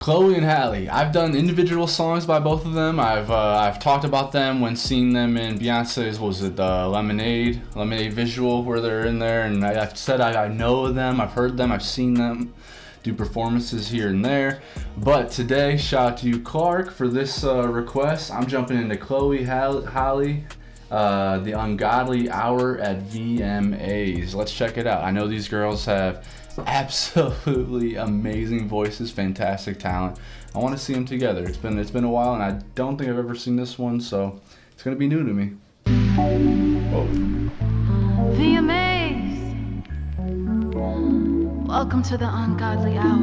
Chloe and Halle. I've done individual songs by both of them. I've talked about them when seeing them in Beyonce's, what was it, the Lemonade visual where they're in there, and I've said I know them, I've heard them, I've seen them do performances here and there. But today, shout out to you, Clark, for this request. I'm jumping into Chloe Halle, the Ungodly Hour at VMAs. Let's check it out. I know these girls have absolutely amazing voices, fantastic talent. I want to see them together. It's been a while, and I don't think I've ever seen this one, so it's gonna be new to me. Whoa. VMAs. Welcome to the Ungodly Hour.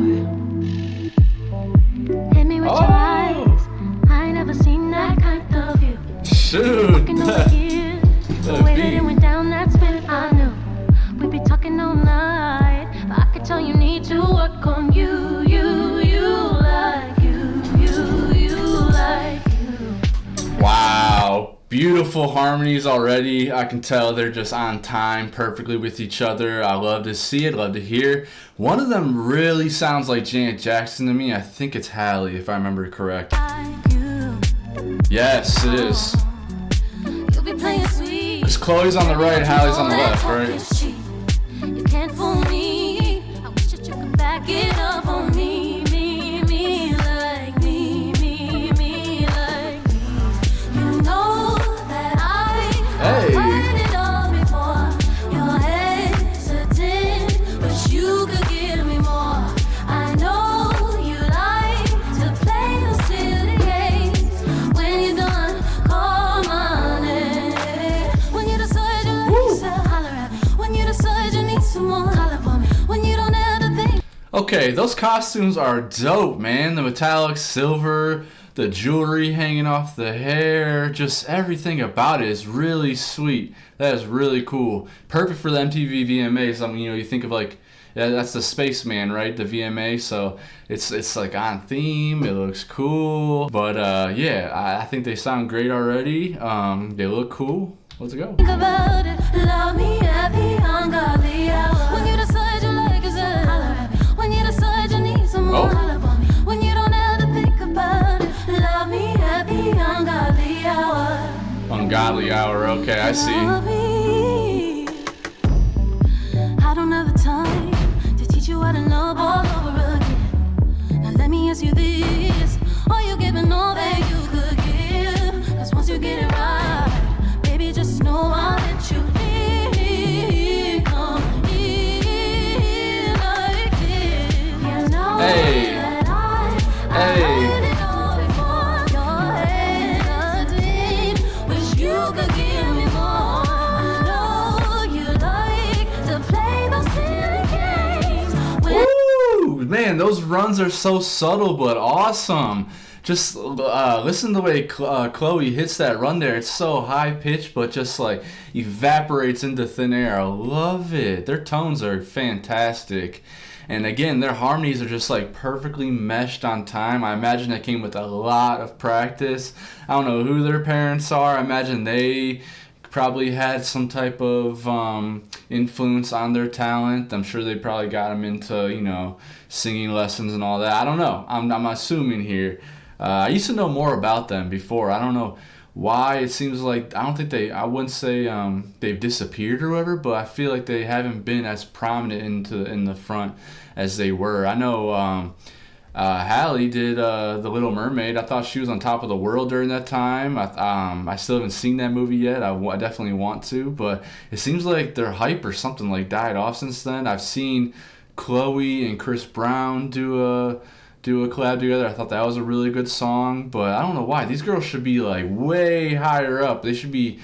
Hit me with your eyes. I ain't never seen that kind of view. Shoot. Looking over here, the way that it went down, that's when I knew we'd be talking all night. But I could tell you need to work on you like you. Wow, beautiful harmonies already. I can tell they're just on time perfectly with each other. I love to see it, love to hear. One of them really sounds like Janet Jackson to me. I think it's Halle, if I remember correct. Yes, it is. Because Chloe's on the right, Halle's on the left, right? You can't fool me. I wish that you could back it up on me like me like me. You know that I've heard it all before. You're hesitant, but you could give me more. I know you like to play the silly games. When you're done, call my name. When you decide you like yourself, holler at me. When you decide you need some more, call upon me. When you don't have to think. Okay, those costumes are dope, man. The metallic silver, the jewelry hanging off the hair, just everything about it is really sweet. That is really cool. Perfect for the MTV VMAs. I mean, you know, you think of like, yeah, that's the Spaceman, right? The VMA. So it's like on theme. It looks cool. But yeah, I think they sound great already. They look cool. Let's go. Think about it, love me at the ungodly hour. When you decide you like yourself, holler at me. When you decide you need some more, holler upon me. When you don't have to think about it, love me at the ungodly hour. Ungodly Hour. Okay, I see. I don't have the time to teach you how to love all over again. Now let me ask you this: are you giving all that you could give? 'Cause once you get it right, baby, just know I'll let you in. Come in like this. You know that I've heard it all before. You're hesitant, wish you could give me more. I know you like to play those silly games. Woo! Man, those runs are so subtle but awesome. Just listen to the way Chloe hits that run there. It's so high pitched, but just like evaporates into thin air. I love it. Their tones are fantastic. And again, their harmonies are just like perfectly meshed on time. I imagine that came with a lot of practice. I don't know who their parents are. I imagine they probably had some type of influence on their talent. I'm sure they probably got them into, you know, singing lessons and all that. I don't know. I'm assuming here. I used to know more about them before. I don't know why. It seems like I wouldn't say they've disappeared or whatever, but I feel like they haven't been as prominent in the front as they were. I know Halle did The Little Mermaid. I thought she was on top of the world during that time. I still haven't seen that movie yet. I definitely want to, but it seems like their hype or something like died off since then. I've seen Chloe and Chris Brown do a collab together. I thought that was a really good song, but I don't know why. These girls should be like way higher up. They should be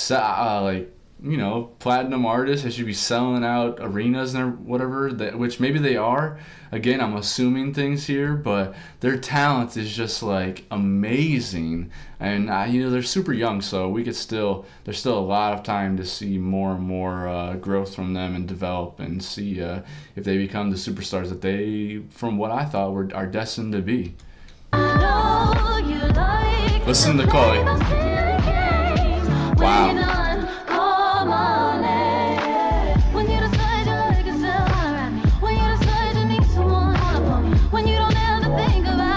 like, you know, platinum artists. They should be selling out arenas and whatever, which maybe they are. Again, I'm assuming things here, but their talent is just like amazing. And you know, they're super young, so there's still a lot of time to see more and more growth from them and develop and see if they become the superstars that they, from what I thought, are destined to be. Listen to Chloe. Wow. When you don't have to think about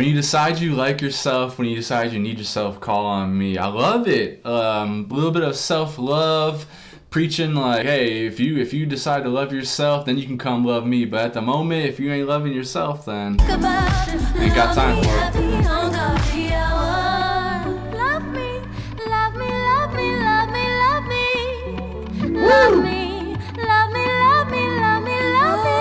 when you decide you like yourself, when you decide you need yourself, call on me. I love it. A little bit of self-love, preaching like, hey, if you decide to love yourself, then you can come love me. But at the moment, if you ain't loving yourself, then ain't got time for it. Love me, love me, love me, love me, love me. Love me, love me, love me, love me, love me.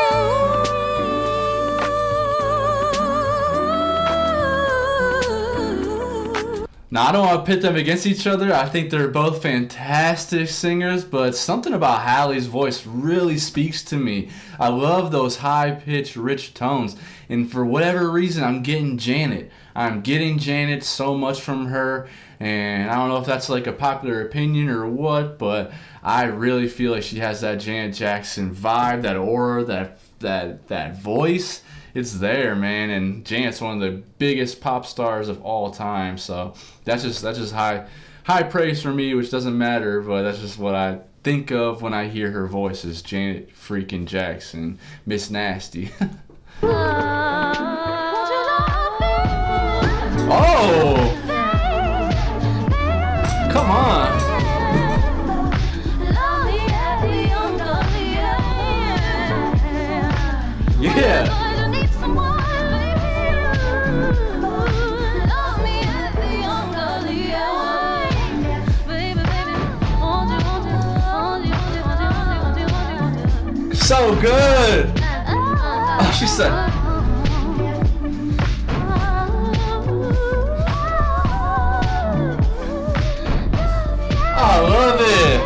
Now, I don't want to pit them against each other. I think they're both fantastic singers, but something about Halle's voice really speaks to me. I love those high-pitched, rich tones, and for whatever reason, I'm getting Janet. I'm getting Janet so much from her, and I don't know if that's like a popular opinion or what, but I really feel like she has that Janet Jackson vibe, that aura, that voice. It's there, man, and Janet's one of the biggest pop stars of all time. So that's just high praise for me, which doesn't matter, but that's just what I think of when I hear her voice is Janet freaking Jackson, Miss Nasty. Oh, come on. Yeah. So good. Oh, she said. I love it.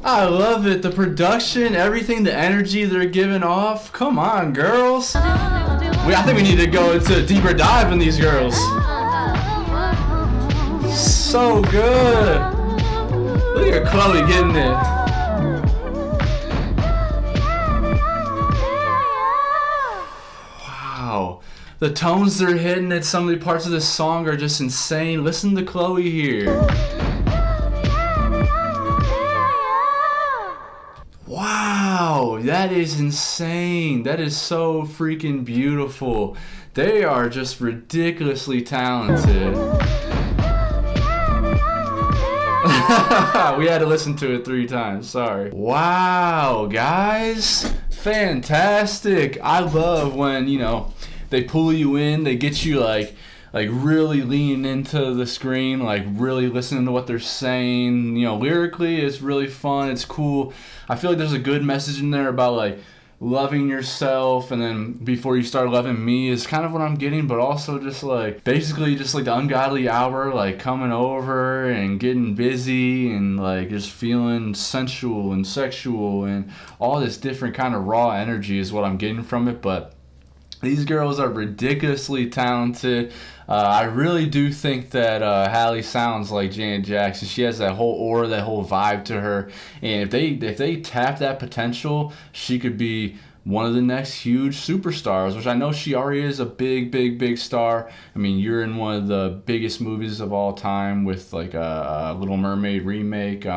I love it. The production, everything, the energy they're giving off. Come on, girls. I think we need to go into a deeper dive in these girls. So good. Look at Chloe getting it. Wow. The tones they're hitting at some of the parts of this song are just insane. Listen to Chloe here. Wow, that is insane. That is so freaking beautiful. They are just ridiculously talented. We had to listen to it 3 times, sorry. Wow, guys. Fantastic. I love when, they pull you in, they get you like really leaning into the screen, like really listening to what they're saying. Lyrically, it's really fun, it's cool. I feel like there's a good message in there about like loving yourself, and then before you start loving me is kind of what I'm getting, but also just like basically just like the ungodly hour, like coming over and getting busy and like just feeling sensual and sexual and all this different kind of raw energy is what I'm getting from it. But these girls are ridiculously talented. I really do think that Halle sounds like Janet Jackson. She has that whole aura, that whole vibe to her. And if they tap that potential, she could be one of the next huge superstars, which I know she already is a big star. I mean, you're in one of the biggest movies of all time with like a Little Mermaid remake.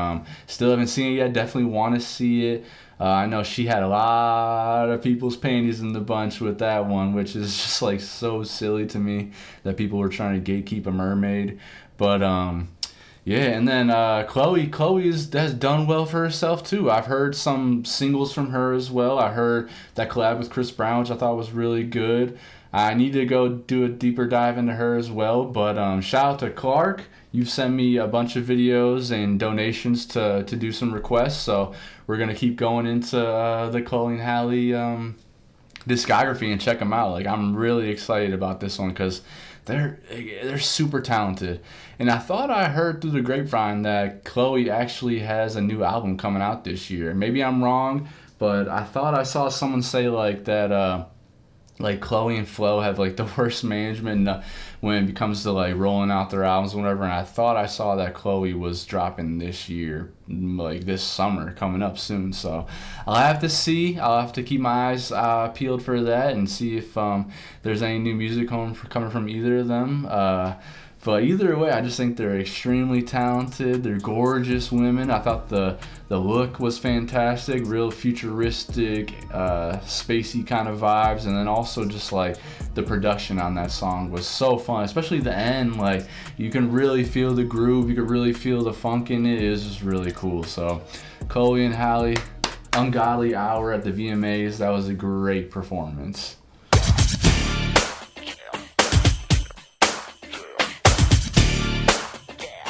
Still haven't seen it yet. Definitely want to see it. I know she had a lot of people's panties in the bunch with that one, which is just like so silly to me that people were trying to gatekeep a mermaid. But yeah, and then Chloe has done well for herself too. I've heard some singles from her as well. I heard that collab with Chris Brown, which I thought was really good. I need to go do a deeper dive into her as well. But shout out to Clark. You've sent me a bunch of videos and donations to do some requests, so we're gonna keep going into the Chloe and Halle discography and check them out. Like, I'm really excited about this one because they're super talented. And I thought I heard through the grapevine that Chloe actually has a new album coming out this year. Maybe I'm wrong, but I thought I saw someone say like that. Like Chloe and Flo have like the worst management when it comes to like rolling out their albums or whatever, and I thought I saw that Chloe was dropping this year, like this summer, coming up soon. So I'll have to see. I'll have to keep my eyes peeled for that and see if there's any new music coming from either of them. But either way, I just think they're extremely talented. They're gorgeous women. I thought the look was fantastic, real futuristic, spacey kind of vibes, and then also just like the production on that song was so fun, especially the end. Like you can really feel the groove, you can really feel the funk in it. It was just really cool. So Chloe and Halle, Ungodly Hour at the VMAs, that was a great performance.